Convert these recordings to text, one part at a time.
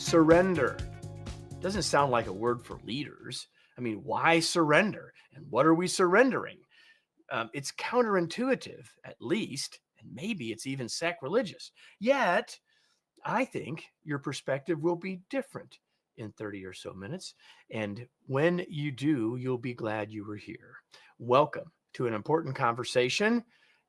Surrender doesn't sound like a word for leaders. I mean, why surrender? And what are we surrendering? It's counterintuitive, at least, and maybe it's even sacrilegious. Yet, I think your perspective will be different in 30 or so minutes. And when you do, you'll be glad you were here. Welcome to an important conversation,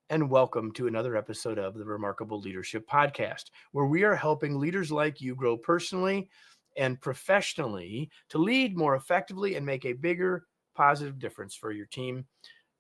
and welcome to another episode of the Remarkable Leadership Podcast, where we are helping leaders like you grow personally and professionally to lead more effectively and make a bigger positive difference for your team,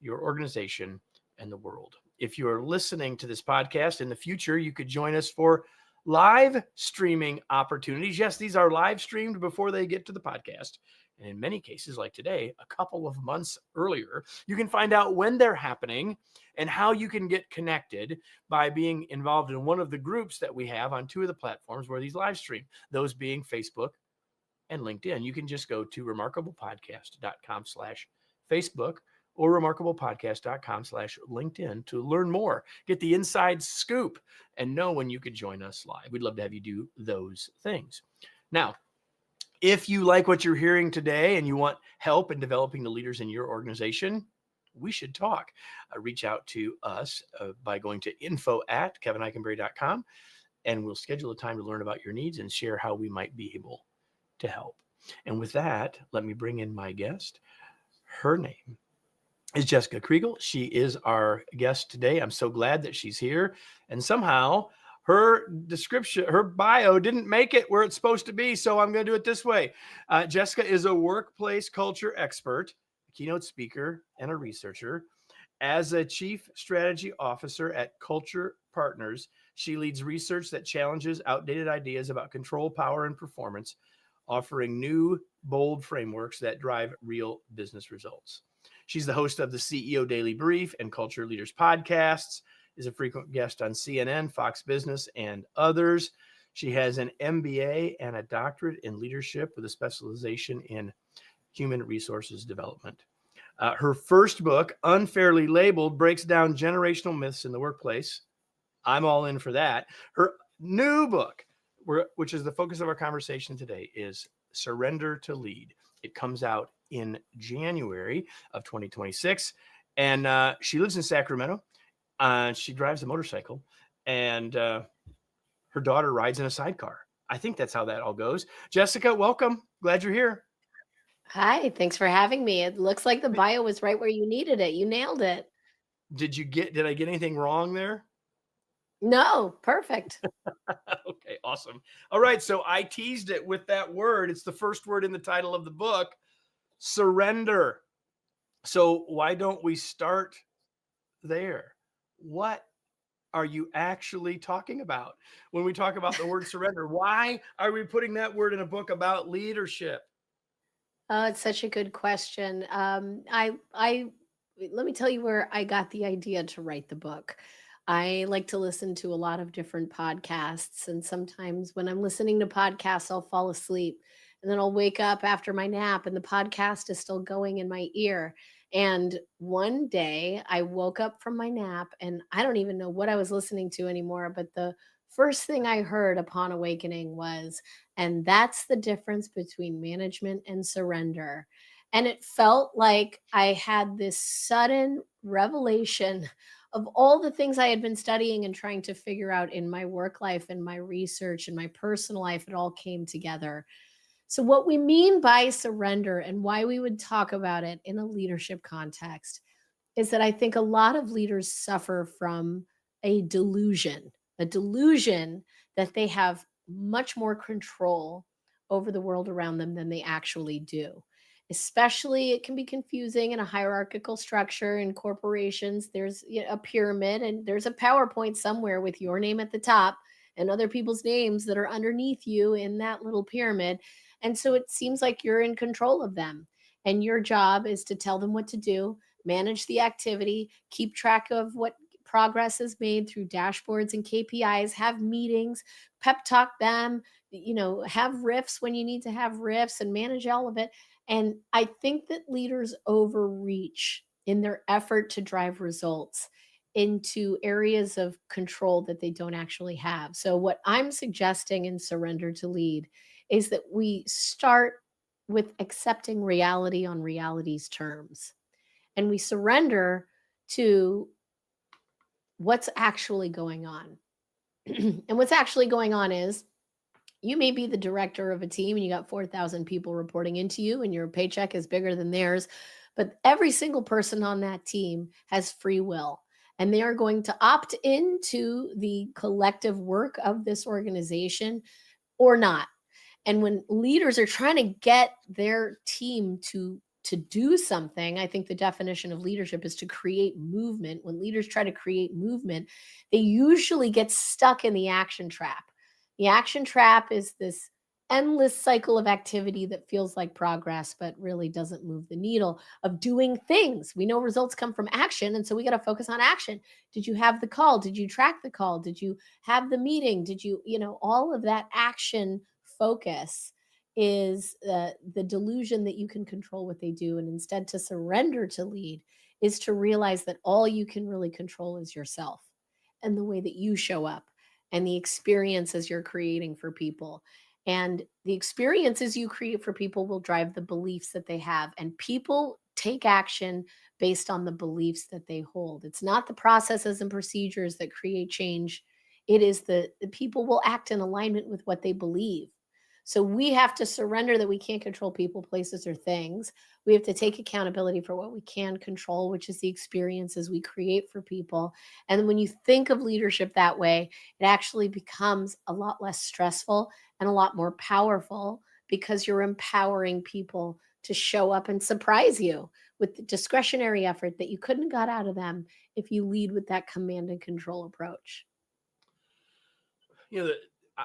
your organization, and the world. If you are listening to this podcast in the future, you could join us for live streaming opportunities. Yes, these are live streamed before they get to the podcast. And in many cases, like today, a couple of months earlier, you can find out when they're happening and how you can get connected by being involved in one of the groups that we have on two of the platforms where these live stream, those being Facebook and LinkedIn. You can just go to remarkablepodcast.com/Facebook or remarkablepodcast.com/LinkedIn to learn more, get the inside scoop, and know when you could join us live. We'd love to have you do those things. Now, if you like what you're hearing today and you want help in developing the leaders in your organization, we should talk. Reach out to us by going to info@kevineikenberry.com, and we'll schedule a time to learn about your needs and share how we might be able to help. And with that, let me bring in my guest. Her name is Jessica Kriegel. She is our guest today. I'm so glad that she's here. And somehow her description, her bio didn't make it where it's supposed to be. So I'm going to do it this way. Jessica is a workplace culture expert, a keynote speaker, and a researcher. As a chief strategy officer at Culture Partners, she leads research that challenges outdated ideas about control, power, and performance, offering new, bold frameworks that drive real business results. She's the host of the CEO Daily Brief and Culture Leaders podcasts, is a frequent guest on CNN, Fox Business, and others. She has an MBA and a doctorate in leadership with a specialization in human resources development. Her first book, Unfairly Labeled, breaks down generational myths in the workplace. I'm all in for that. Her new book, which is the focus of our conversation today, is Surrender to Lead. It comes out in January of 2026. And she lives in Sacramento. She drives a motorcycle, and her daughter rides in a sidecar. I think that's how that all goes. Jessica, welcome. Glad you're here. Hi, thanks for having me. It looks like the bio was right where you needed it. You nailed it. Did I get anything wrong there? No, perfect. Okay, awesome. All right, so I teased it with that word. It's the first word in the title of the book, surrender. So why don't we start there? What are you actually talking about when we talk about the word surrender? Why are we putting that word in a book about leadership? It's such a good question. Let me tell you where I got the idea to write the book. I like to listen to a lot of different podcasts, and sometimes when I'm listening to podcasts, I'll fall asleep, and then I'll wake up after my nap, and the podcast is still going in my ear. And one day I woke up from my nap, and I don't even know what I was listening to anymore, but the first thing I heard upon awakening was, and that's the difference between management and surrender. And it felt like I had this sudden revelation of all the things I had been studying and trying to figure out in my work life and my research and my personal life. It all came together. So, what we mean by surrender and why we would talk about it in a leadership context is that I think a lot of leaders suffer from a delusion that they have much more control over the world around them than they actually do. Especially, it can be confusing in a hierarchical structure in corporations. There's a pyramid and there's a PowerPoint somewhere with your name at the top and other people's names that are underneath you in that little pyramid. And so it seems like you're in control of them. And your job is to tell them what to do, manage the activity, keep track of what progress is made through dashboards and KPIs, have meetings, pep talk them, have riffs when you need to have riffs and manage all of it. And I think that leaders overreach in their effort to drive results into areas of control that they don't actually have. So, what I'm suggesting in Surrender to Lead is that we start with accepting reality on reality's terms, and we surrender to what's actually going on. And what's actually going on is you may be the director of a team and you got 4,000 people reporting into you and your paycheck is bigger than theirs, but every single person on that team has free will and they are going to opt into the collective work of this organization or not. And when leaders are trying to get their team to do something, I think the definition of leadership is to create movement. When leaders try to create movement, they usually get stuck in the action trap. The action trap is this endless cycle of activity that feels like progress but really doesn't move the needle of doing things. We know results come from action, and so we got to focus on action. Did you have the call? Did you track the call? Did you have the meeting? Did you, all of that action focus is the delusion that you can control what they do. And instead, to surrender to lead is to realize that all you can really control is yourself and the way that you show up and the experiences you're creating for people. And the experiences you create for people will drive the beliefs that they have. And people take action based on the beliefs that they hold. It's not the processes and procedures that create change. It is the people will act in alignment with what they believe. So we have to surrender that we can't control people, places, or things. We have to take accountability for what we can control, which is the experiences we create for people. And when you think of leadership that way, it actually becomes a lot less stressful and a lot more powerful because you're empowering people to show up and surprise you with the discretionary effort that you couldn't have got out of them if you lead with that command and control approach.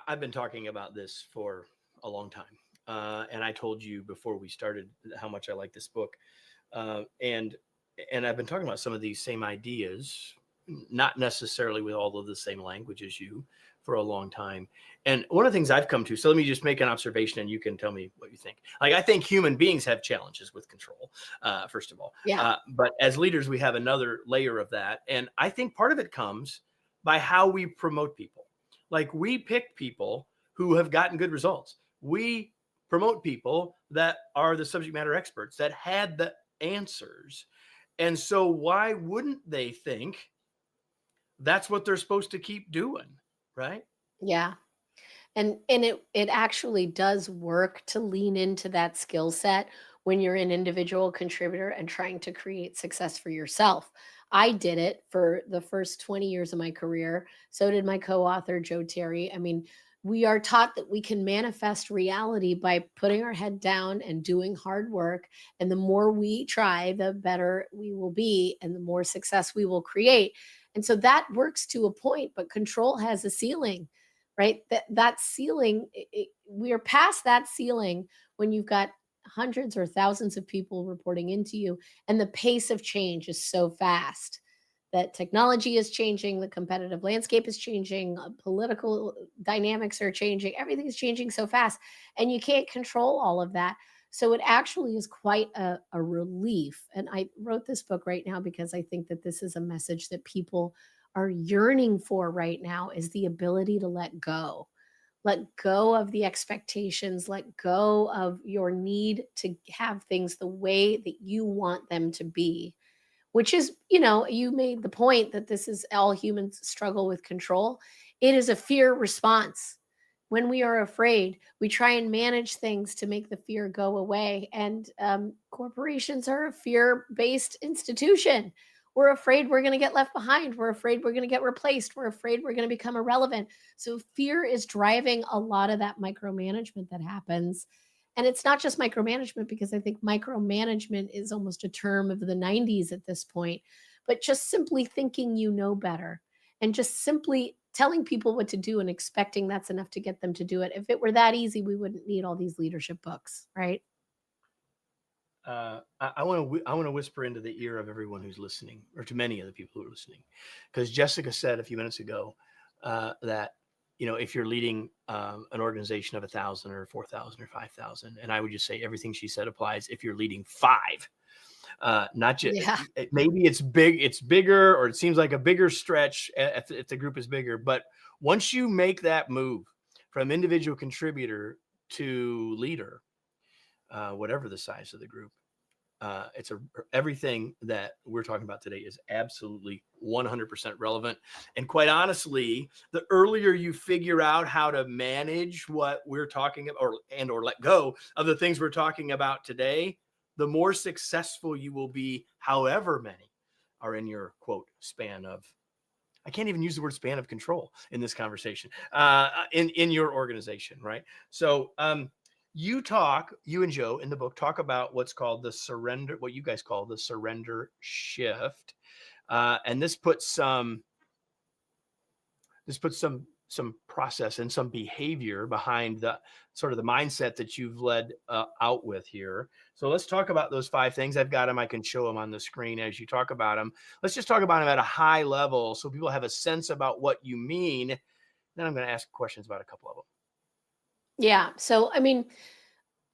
I've been talking about this for a long time. And I told you before we started how much I like this book. And I've been talking about some of these same ideas, not necessarily with all of the same language as you, for a long time. And one of the things I've come to, so let me just make an observation and you can tell me what you think. Like, I think human beings have challenges with control, first of all. Yeah. But as leaders, we have another layer of that. And I think part of it comes by how we promote people. Like, we pick people who have gotten good results. We promote people that are the subject matter experts that had the answers. And so why wouldn't they think that's what they're supposed to keep doing? Right? Yeah. And it actually does work to lean into that skill set when you're an individual contributor and trying to create success for yourself. I did it for the first 20 years of my career. So did my co-author, Joe Terry. I mean, we are taught that we can manifest reality by putting our head down and doing hard work. And the more we try, the better we will be and the more success we will create. And so that works to a point, but control has a ceiling, right? That ceiling, we are past that ceiling when you've got hundreds or thousands of people reporting into you, and the pace of change is so fast that technology is changing, the competitive landscape is changing, political dynamics are changing, everything is changing so fast, and you can't control all of that. So it actually is quite a relief. And I wrote this book right now because I think that this is a message that people are yearning for right now, is the ability to let go. Let go of the expectations, let go of your need to have things the way that you want them to be, which is, you made the point that this is all humans struggle with control. It is a fear response. When we are afraid, we try and manage things to make the fear go away. And corporations are a fear based institution. We're afraid we're going to get left behind. We're afraid we're going to get replaced. We're afraid we're going to become irrelevant. So fear is driving a lot of that micromanagement that happens. And it's not just micromanagement, because I think micromanagement is almost a term of the 90s at this point, but just simply thinking you know better and just simply telling people what to do and expecting that's enough to get them to do it. If it were that easy, we wouldn't need all these leadership books, right? I want to whisper into the ear of everyone who's listening, or to many of the people who are listening, because Jessica said a few minutes ago that if you're leading an organization of 1,000 or 4,000 or 5,000, and I would just say everything she said applies if you're leading 5. Not just Yeah. maybe it's bigger, or it seems like a bigger stretch if the group is bigger. But once you make that move from individual contributor to leader, whatever the size of the group, everything that we're talking about today is absolutely 100% relevant. And quite honestly, the earlier you figure out how to manage what we're talking about, or let go of the things we're talking about today, the more successful you will be, however many are in your quote span of, I can't even use the word span of control in this conversation, in your organization, right? So you and Joe in the book talk about what's called the surrender, what you guys call the surrender shift. And this puts some process and some behavior behind the sort of the mindset that you've led out with here. So let's talk about those 5 things. I've got them. I can show them on the screen as you talk about them. Let's just talk about them at a high level so people have a sense about what you mean. Then I'm going to ask questions about a couple of them. Yeah. So, I mean,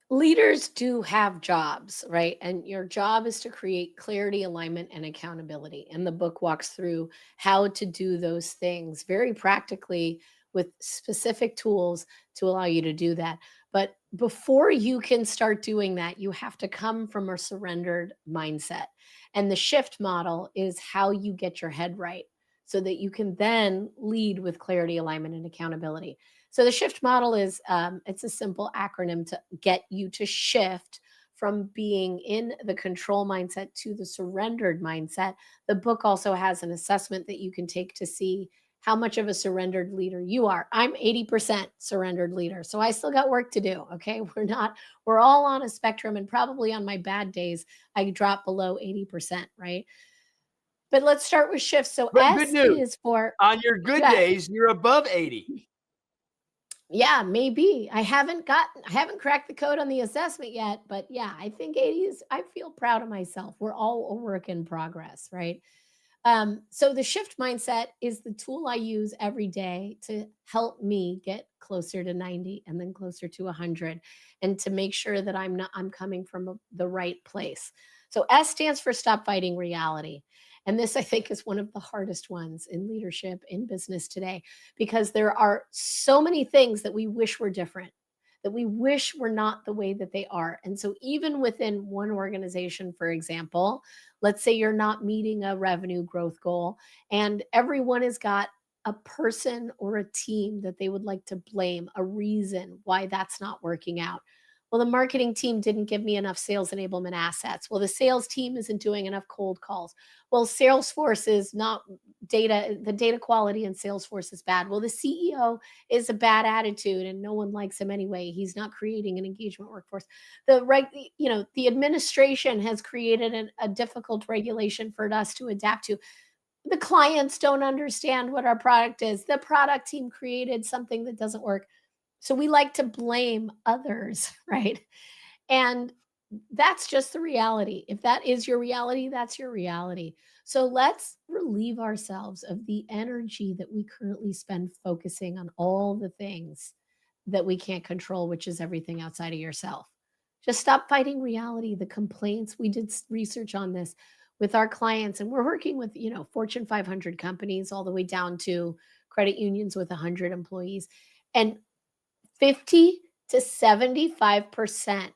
leaders do have jobs, right? And your job is to create clarity, alignment, and accountability. And the book walks through how to do those things very practically with specific tools to allow you to do that. But before you can start doing that, you have to come from a surrendered mindset. And the shift model is how you get your head right so that you can then lead with clarity, alignment, and accountability. So the shift model is it's a simple acronym to get you to shift from being in the control mindset to the surrendered mindset. The book also has an assessment that you can take to see how much of a surrendered leader you are. I'm 80% surrendered leader, so I still got work to do. Okay, we're all on a spectrum, and probably on my bad days, I drop below 80%, right? But let's start with shift. So But good S news, is for, on your good yeah, days, you're above 80. yeah, maybe. I haven't cracked the code on the assessment yet, but yeah, I think 80 is, I feel proud of myself. We're all a work in progress, right? So the shift mindset is the tool I use every day to help me get closer to 90 and then closer to 100, and to make sure that I'm coming from the right place. So S stands for stop fighting reality. And this, I think, is one of the hardest ones in leadership in business today, because there are so many things that we wish were different, that we wish were not the way that they are. And so even within one organization, for example, let's say you're not meeting a revenue growth goal, and everyone has got a person or a team that they would like to blame, a reason why that's not working out. Well, the marketing team didn't give me enough sales enablement assets. Well, the sales team isn't doing enough cold calls. Well, Salesforce is not the data quality in Salesforce is bad. Well, the CEO is a bad attitude and no one likes him anyway. He's not creating an engagement workforce. The administration has created a difficult regulation for us to adapt to. The clients don't understand what our product is. The product team created something that doesn't work. So we like to blame others, right? And that's just the reality. If that is your reality, that's your reality. So let's relieve ourselves of the energy that we currently spend focusing on all the things that we can't control, which is everything outside of yourself. Just stop fighting reality, the complaints. We did research on this with our clients, and we're working with, Fortune 500 companies all the way down to credit unions with 100 employees. And 50 to 75%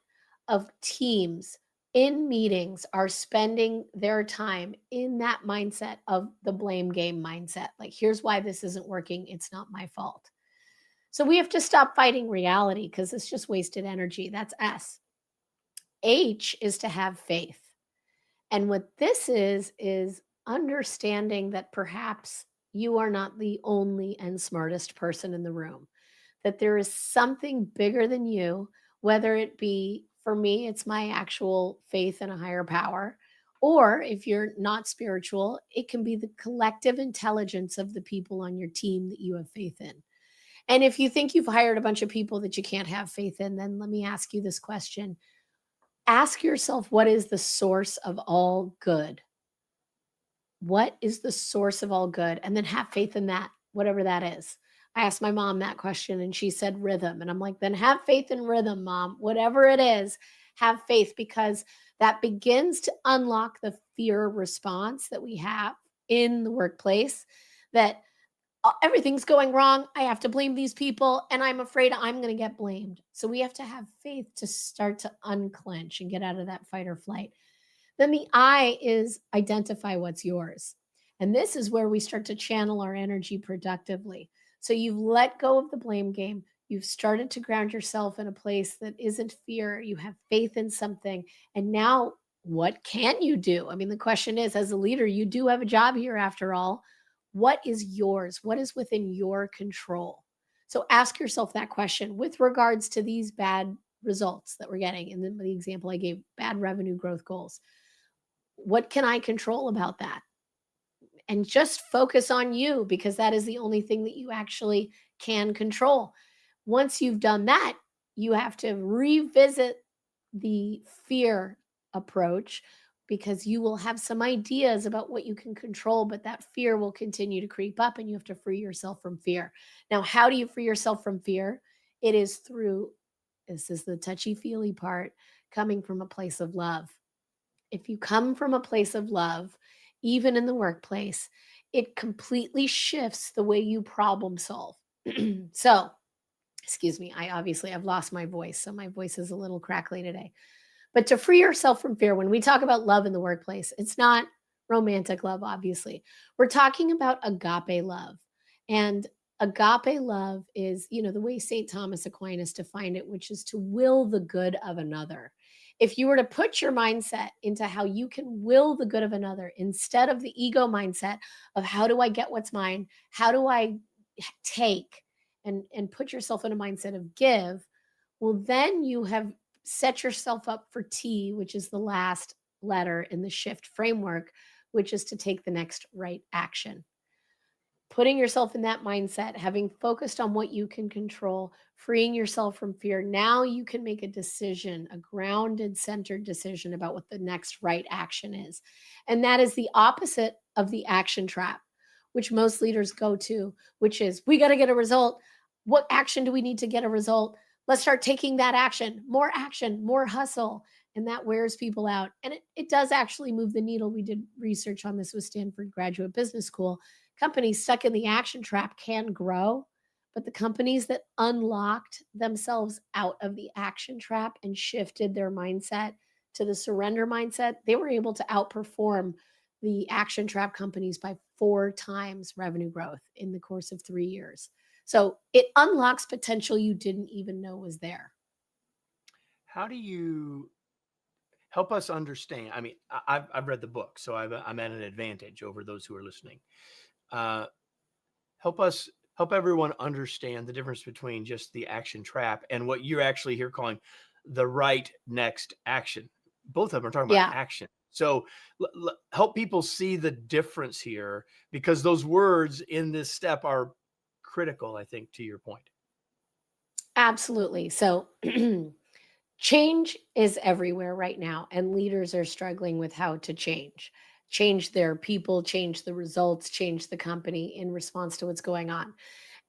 of teams in meetings are spending their time in that mindset of the blame game mindset. Like, here's why this isn't working. It's not my fault. So we have to stop fighting reality because it's just wasted energy. That's S. H is to have faith. And what this is understanding that perhaps you are not the only and smartest person in the room, that there is something bigger than you, whether it be, for me, it's my actual faith in a higher power, or if you're not spiritual, it can be the collective intelligence of the people on your team that you have faith in. And if you think you've hired a bunch of people that you can't have faith in, then let me ask you this question. Ask yourself, what is the source of all good? What is the source of all good? And then have faith in that, whatever that is. I asked my mom that question and she said rhythm. And I'm like, then have faith in rhythm, mom. Whatever it is, have faith, because that begins to unlock the fear response that we have in the workplace, that everything's going wrong. I have to blame these people, and I'm afraid I'm going to get blamed. So we have to have faith to start to unclench and get out of that fight or flight. Then the I is identify what's yours. And this is where we start to channel our energy productively. So you've let go of the blame game. You've started to ground yourself in a place that isn't fear. You have faith in something. And now, what can you do? I mean, the question is, as a leader, you do have a job here after all. What is yours? What is within your control? So ask yourself that question with regards to these bad results that we're getting. In the example I gave, bad revenue growth goals. What can I control about that? And just focus on you, because that is the only thing that you actually can control. Once you've done that, you have to revisit the fear approach, because you will have some ideas about what you can control, but that fear will continue to creep up and you have to free yourself from fear. Now, how do you free yourself from fear? It is through, this is the touchy feely part, coming from a place of love. If you come from a place of love, even in the workplace, it completely shifts the way you problem solve. So, excuse me, I've lost my voice, so my voice is a little crackly today. But to free yourself from fear, when we talk about love in the workplace, it's not romantic love, obviously. We're talking about agape love. And agape love is, the way St. Thomas Aquinas defined it, which is to will the good of another. If you were to put your mindset into how you can will the good of another instead of the ego mindset of how do I get what's mine? How do I take? And put yourself in a mindset of give, well, then you have set yourself up for T, which is the last letter in the shift framework, which is to take the next right action. Putting yourself in that mindset, having focused on what you can control, freeing yourself from fear, now you can make a decision, a grounded, centered decision about what the next right action is. And that is the opposite of the action trap, which most leaders go to, which is we got to get a result. What action do we need to get a result? Let's start taking that action, more hustle. And that wears people out. And it does actually move the needle. We did research on this with Stanford Graduate Business School. Companies stuck in the action trap can grow, but the companies that unlocked themselves out of the action trap and shifted their mindset to the surrender mindset, they were able to outperform the action trap companies by 4 times revenue growth in the course of 3 years. So it unlocks potential you didn't even know was there. How do you help us understand? I mean, I've read the book, so I'm at an advantage over those who are listening. Uh, help everyone understand the difference between just the action trap and what you're actually here calling the right next action. Both of them are talking about Yeah. action. So help people see the difference here, because those words in this step are critical, I think, to your point. Absolutely. So change is everywhere right now, and leaders are struggling with how to change their people, change the results, change the company in response to what's going on.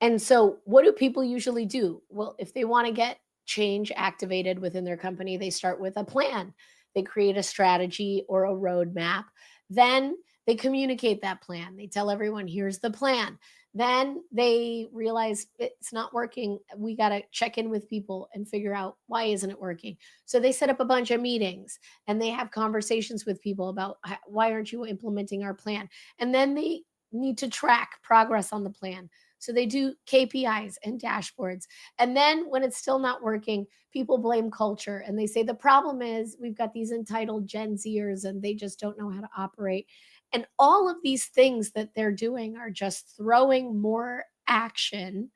And so, what do people usually do? Well, if they want to get change activated within their company, they start with a plan. They create a strategy or a roadmap. Then they communicate that plan. They tell everyone, here's the plan. Then they realize it's not working. We got to check in with people and figure out why isn't it working. So they set up a bunch of meetings and they have conversations with people about why aren't you implementing our plan? And then they need to track progress on the plan. So they do KPIs and dashboards. And then when it's still not working, people blame culture and they say the problem is we've got these entitled Gen Zers and they just don't know how to operate. And all of these things that they're doing are just throwing more action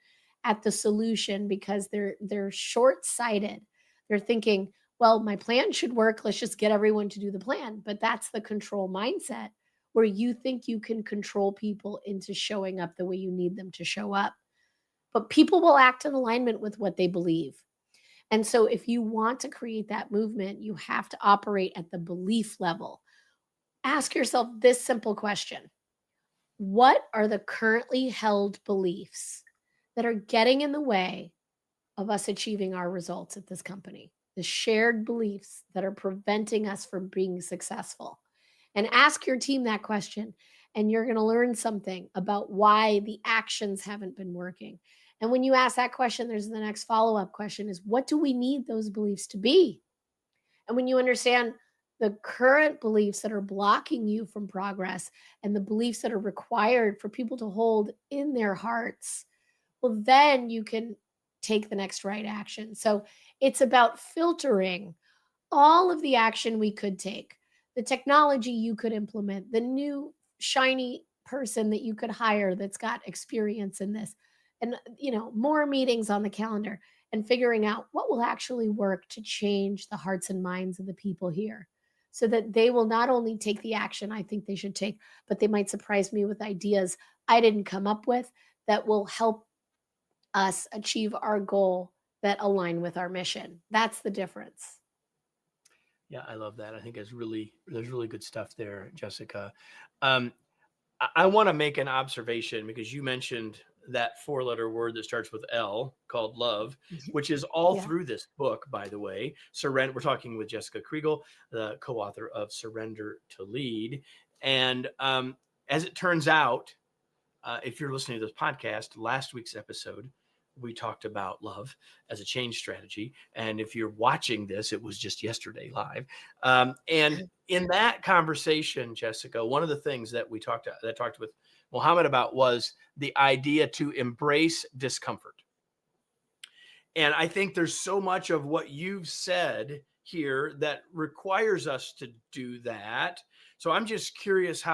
at the solution because they're short-sighted. They're thinking, well, my plan should work. Let's just get everyone to do the plan. But that's the control mindset where you think you can control people into showing up the way you need them to show up. But people will act in alignment with what they believe. And so if you want to create that movement, you have to operate at the belief level. Ask yourself this simple question. What are the currently held beliefs that are getting in the way of us achieving our results at this company? The shared beliefs that are preventing us from being successful. And ask your team that question. and you're going to learn something about why the actions haven't been working. And when you ask that question, there's the next follow-up question is, what do we need those beliefs to be? And when you understand the current beliefs that are blocking you from progress and the beliefs that are required for people to hold in their hearts, well, then you can take the next right action. So it's about filtering all of the action we could take, the technology you could implement, the new shiny person that you could hire that's got experience in this, and more meetings on the calendar, and figuring out what will actually work to change the hearts and minds of the people here so that they will not only take the action I think they should take, but they might surprise me with ideas I didn't come up with that will help us achieve our goal that align with our mission. That's the difference. Yeah, I love that. I think there's really good stuff there, Jessica. Um, I want to make an observation because you mentioned that four-letter word that starts with L called love, which is all Yeah. through this book, by the way. Surrender. We're talking with Jessica Kriegel, the co-author of Surrender to Lead. And as it turns out, if you're listening to this podcast, last week's episode, we talked about love as a change strategy. And if you're watching this, it was just yesterday live. And in that conversation, Jessica, one of the things that I talked with Mohammed about was the idea to embrace discomfort. And I think there's so much of what you've said here that requires us to do that. So I'm just curious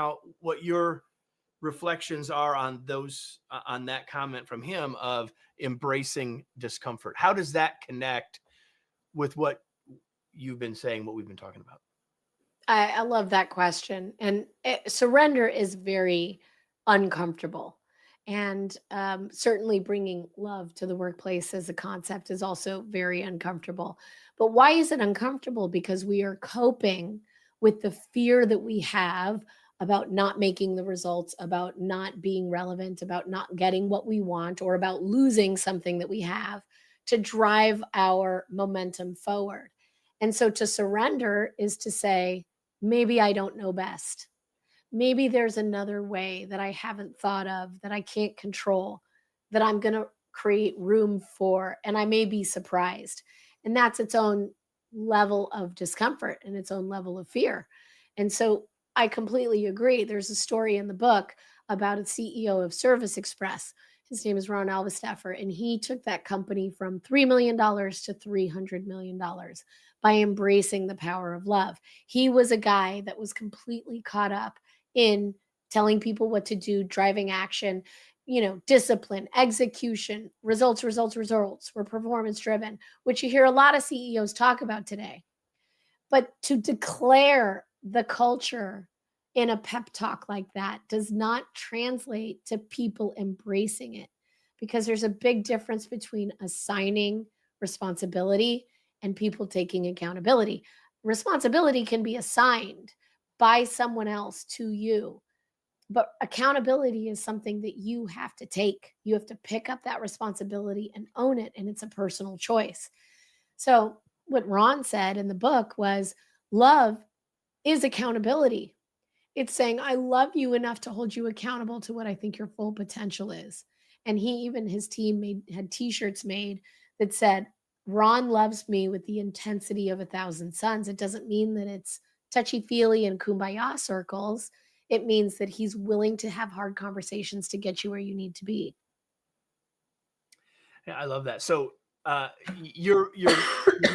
what your reflections are on on that comment from him of embracing discomfort. How does that connect with what you've been saying, what we've been talking about? I love that question. And surrender is very uncomfortable. And certainly bringing love to the workplace as a concept is also very uncomfortable. But why is it uncomfortable? Because we are coping with the fear that we have about not making the results, about not being relevant, about not getting what we want, or about losing something that we have to drive our momentum forward. And so to surrender is to say, maybe I don't know best. Maybe there's another way that I haven't thought of, that I can't control, that I'm going to create room for, and I may be surprised. And that's its own level of discomfort and its own level of fear. And so I completely agree. There's a story in the book about a CEO of Service Express. His name is Ron Alvestaffer, and he took that company from $3 million to $300 million by embracing the power of love. He was a guy that was completely caught up in telling people what to do, driving action, discipline, execution, results, results, results. We're performance driven, which you hear a lot of CEOs talk about today. But to declare the culture in a pep talk like that does not translate to people embracing it, because there's a big difference between assigning responsibility and people taking accountability. Responsibility can be assigned by someone else to you, but accountability is something that you have to take. You have to pick up that responsibility and own it, and it's a personal choice. So, what Ron said in the book was, love is accountability. It's saying, I love you enough to hold you accountable to what I think your full potential is. And his team had t-shirts made that said, Ron loves me with the intensity of 1,000 suns. It doesn't mean that it's touchy-feely and kumbaya circles. It means that he's willing to have hard conversations to get you where you need to be. Yeah, I love that. So you're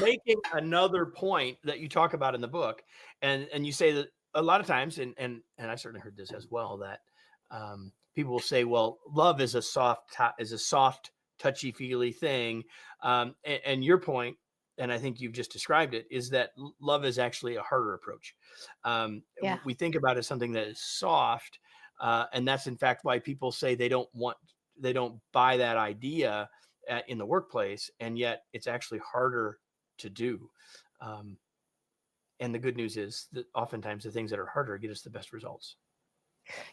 making another point that you talk about in the book, and you say that a lot of times, and I certainly heard this as well, that people will say, well, love is a soft, touchy feely thing, and your point, and I think you've just described it, is that love is actually a harder approach. Yeah. We think about it as something that is soft, and that's in fact why people say they don't buy that idea in the workplace, and yet it's actually harder to do. And the good news is that oftentimes the things that are harder get us the best results.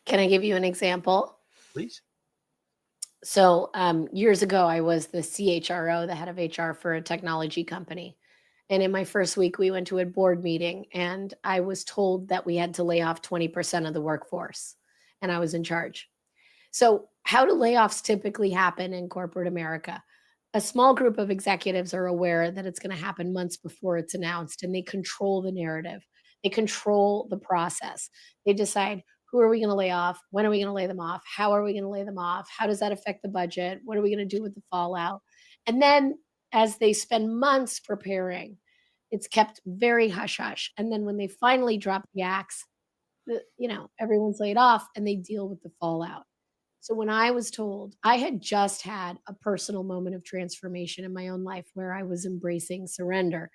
Can I give you an example? Please. So years ago, I was the CHRO, the head of HR for a technology company. And in my first week, we went to a board meeting, and I was told that we had to lay off 20% of the workforce. and I was in charge. So, how do layoffs typically happen in corporate America? A small group of executives are aware that it's going to happen months before it's announced, and they control the narrative. They control the process. They decide who are we going to lay off? When are we going to lay them off? How are we going to lay them off? How does that affect the budget? What are we going to do with the fallout? And then, as they spend months preparing, it's kept very hush hush. And then when they finally drop the axe, everyone's laid off and they deal with the fallout. So when I was told, I had just had a personal moment of transformation in my own life where I was embracing surrender.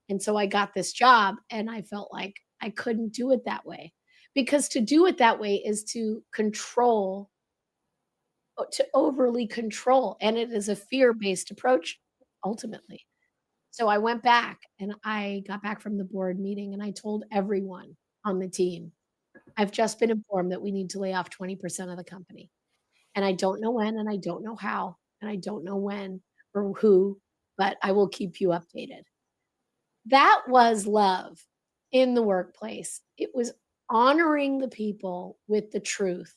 And so I got this job and I felt like I couldn't do it that way. Because to do it that way is to control, to overly control. And it is a fear based approach ultimately. So I went back and I got back from the board meeting and I told everyone on the team, I've just been informed that we need to lay off 20% of the company. And I don't know when, and I don't know how, and I don't know when or who, but I will keep you updated. That was love in the workplace. It was honoring the people with the truth.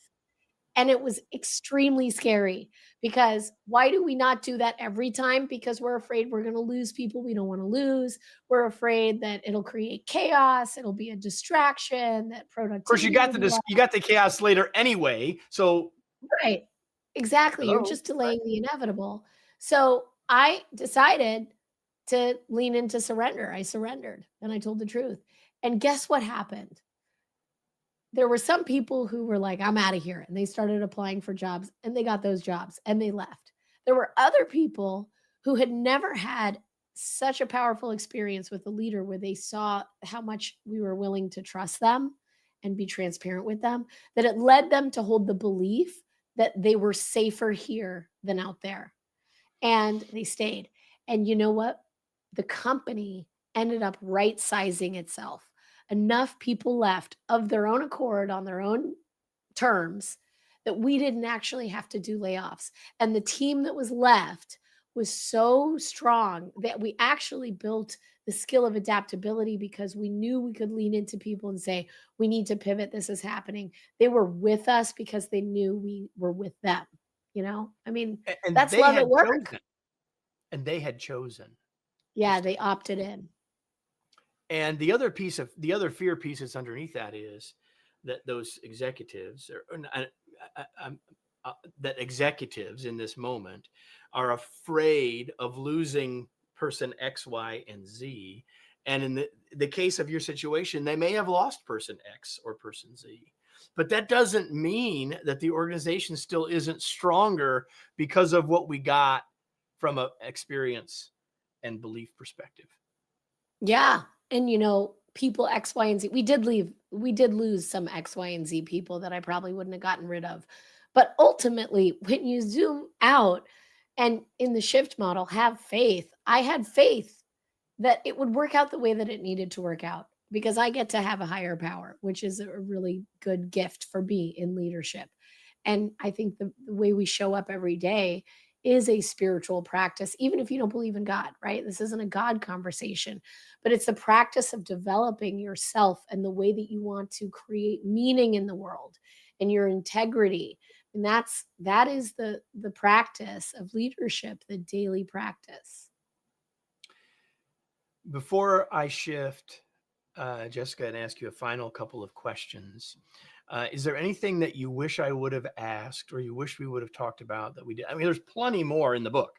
And it was extremely scary because why do we not do that every time? Because we're afraid we're going to lose people we don't want to lose. We're afraid that it'll create chaos, it'll be a distraction, that Of course, productivity will be lost. you got the chaos later anyway. So Right. Exactly. You're hello. just delaying the inevitable. So I decided to lean into surrender. I surrendered and I told the truth. And guess what happened? There were some people who were like, I'm out of here. And they started applying for jobs and they got those jobs and they left. There were other people who had never had such a powerful experience with a leader where they saw how much we were willing to trust them and be transparent with them, that it led them to hold the belief that they were safer here than out there. And they stayed. And you know what? The company ended up right sizing itself. Enough people left of their own accord on their own terms that we didn't actually have to do layoffs. And the team that was left was so strong that we actually built the skill of adaptability because we knew we could lean into people and say, we need to pivot. This is happening. They were with us because they knew we were with them. I mean, And that's they love had at work. chosen. And they had chosen to Yeah, stay. they opted in. And the other fear piece that's underneath that is that those executives that executives in this moment are afraid of losing person X, Y, and Z. And in the case of your situation, they may have lost person X or person Z. But that doesn't mean that the organization still isn't stronger because of what we got from an experience and belief perspective. Yeah. And people X, Y, and Z. We did lose some X, Y, and Z people that I probably wouldn't have gotten rid of. But ultimately, when you zoom out and in the shift model, have faith. I had faith that it would work out the way that it needed to work out because I get to have a higher power, which is a really good gift for me in leadership. And I think the way we show up every day is a spiritual practice, even if you don't believe in God, right? This isn't a God conversation, but it's the practice of developing yourself and the way that you want to create meaning in the world and your integrity. And that is the practice of leadership, the daily practice. Before I shift, Jessica, and ask you a final couple of questions, is there anything that you wish I would have asked or you wish we would have talked about that we did? I mean, there's plenty more in the book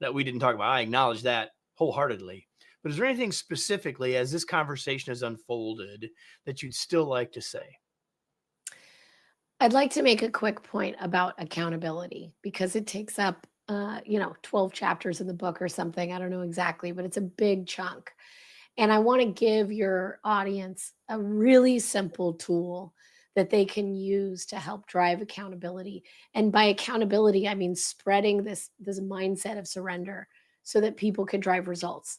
that we didn't talk about. I acknowledge that wholeheartedly. But is there anything specifically as this conversation has unfolded that you'd still like to say? I'd like to make a quick point about accountability because it takes up 12 chapters in the book or something. I don't know exactly, but it's a big chunk. And I want to give your audience a really simple tool that they can use to help drive accountability. And by accountability, I mean spreading this mindset of surrender so that people can drive results.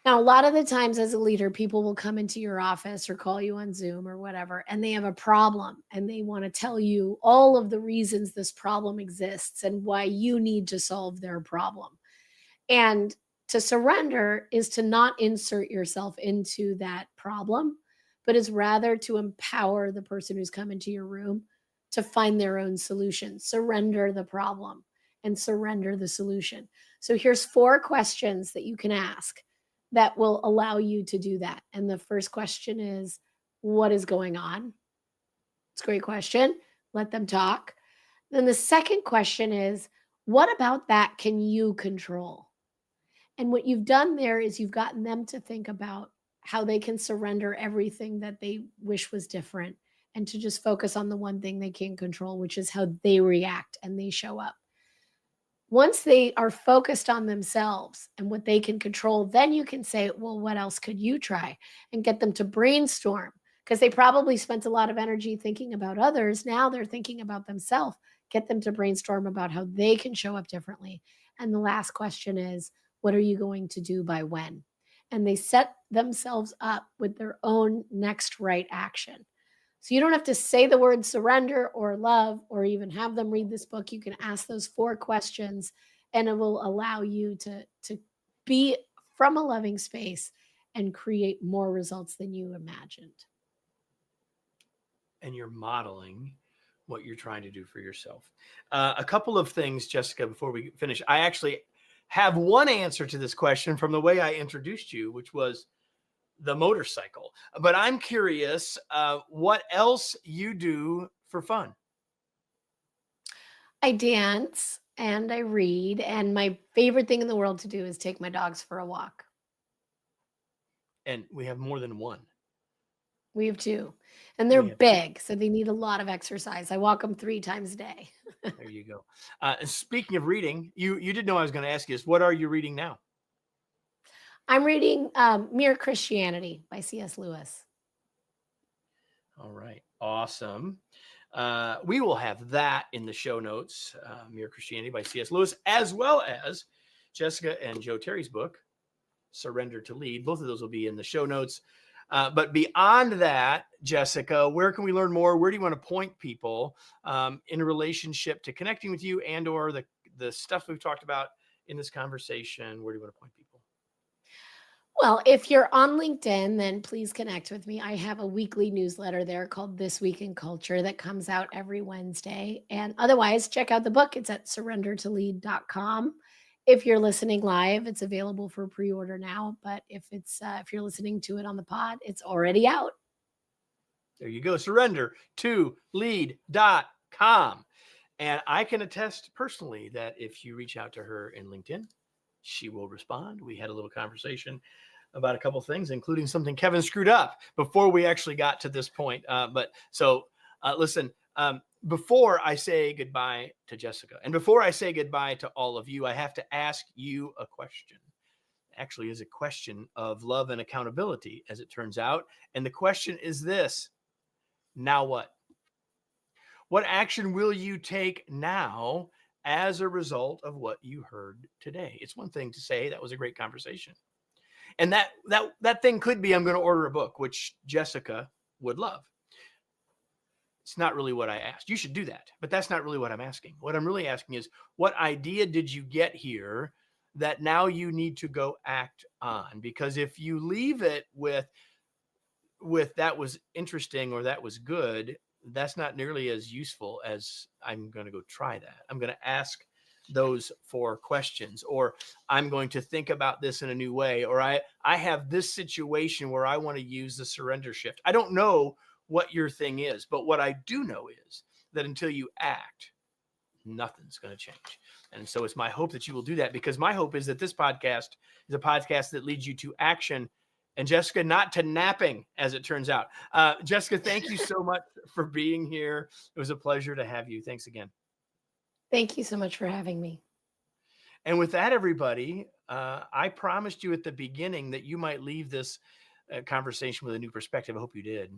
Now, a lot of the times as a leader, people will come into your office or call you on Zoom or whatever, and they have a problem and they want to tell you all of the reasons this problem exists and why you need to solve their problem. And to surrender is to not insert yourself into that problem, but is rather to empower the person who's come into your room to find their own solution. Surrender the problem and surrender the solution. So here's 4 questions that you can ask that will allow you to do that. And the first question is, what is going on? It's a great question. Let them talk. Then the second question is, what about that can you control? And what you've done there is you've gotten them to think about how they can surrender everything that they wish was different and to just focus on the one thing they can control, which is how they react and they show up. Once they are focused on themselves and what they can control, then you can say, well, what else could you try? And get them to brainstorm because they probably spent a lot of energy thinking about others. Now they're thinking about themselves. Get them to brainstorm about how they can show up differently. And the last question is, what are you going to do by when? And they set themselves up with their own next right action. So you don't have to say the word surrender or love or even have them read this book. You can ask those 4 questions and it will allow you to be from a loving space and create more results than you imagined. And you're modeling what you're trying to do for yourself. A couple of things, Jessica, before we finish. I actually have one answer to this question from the way I introduced you, which was the motorcycle. But I'm curious what else you do for fun. I dance and I read, and my favorite thing in the world to do is take my dogs for a walk. And we have more than one. We have 2, and they're We have 2. big, so they need a lot of exercise. I walk them 3 times a day. There you go. And speaking of reading, you did know I was going to ask you this. What are you reading now? I'm reading Mere Christianity by C.S. Lewis. All right. Awesome. We will have that in the show notes, Mere Christianity by C.S. Lewis, as well as Jessica and Joe Terry's book, Surrender to Lead. Both of those will be in the show notes. But beyond that, Jessica, where can we learn more? Where do you want to point people in relationship to connecting with you and or the stuff we've talked about in this conversation? Where do you want to point people? Well, if you're on LinkedIn, then please connect with me. I have a weekly newsletter there called This Week in Culture that comes out every Wednesday. And otherwise, check out the book. It's at surrendertolead.com. If you're listening live, it's available for pre-order now. But if you're listening to it on the pod, it's already out. There you go. Surrendertolead.com. And I can attest personally that if you reach out to her in LinkedIn, she will respond. We had a little conversation about a couple of things, including something Kevin screwed up before we actually got to this point. Listen, before I say goodbye to Jessica and before I say goodbye to all of you, I have to ask you a question. Actually, is a question of love and accountability, as it turns out. And the question is this: now what? What action will you take now as a result of what you heard today? It's one thing to say that was a great conversation. And that thing could be, I'm going to order a book, which Jessica would love. It's not really what I asked. You should do that, but that's not really what I'm asking. What I'm really asking is, what idea did you get here that now you need to go act on? Because if you leave it with that was interesting or that was good, that's not nearly as useful as I'm going to go try that. I'm going to ask those 4 questions, or I'm going to think about this in a new way, or I have this situation where I want to use the surrender shift. I don't know what your thing is, but what I do know is that until you act, nothing's going to change. And so it's my hope that you will do that, because my hope is that this podcast is a podcast that leads you to action, and Jessica, not to napping, as it turns out. Jessica, thank you so much for being here. It was a pleasure to have you. Thanks again. Thank you so much for having me. And with that, everybody, I promised you at the beginning that you might leave this conversation with a new perspective. I hope you did.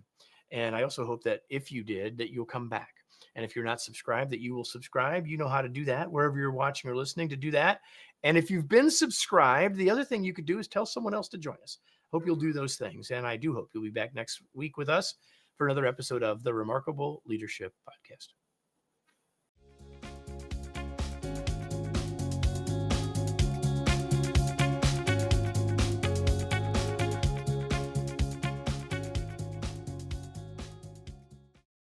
And I also hope that if you did, that you'll come back. And if you're not subscribed, that you will subscribe. You know how to do that wherever you're watching or listening, to do that. And if you've been subscribed, the other thing you could do is tell someone else to join us. Hope you'll do those things. And I do hope you'll be back next week with us for another episode of the Remarkable Leadership Podcast.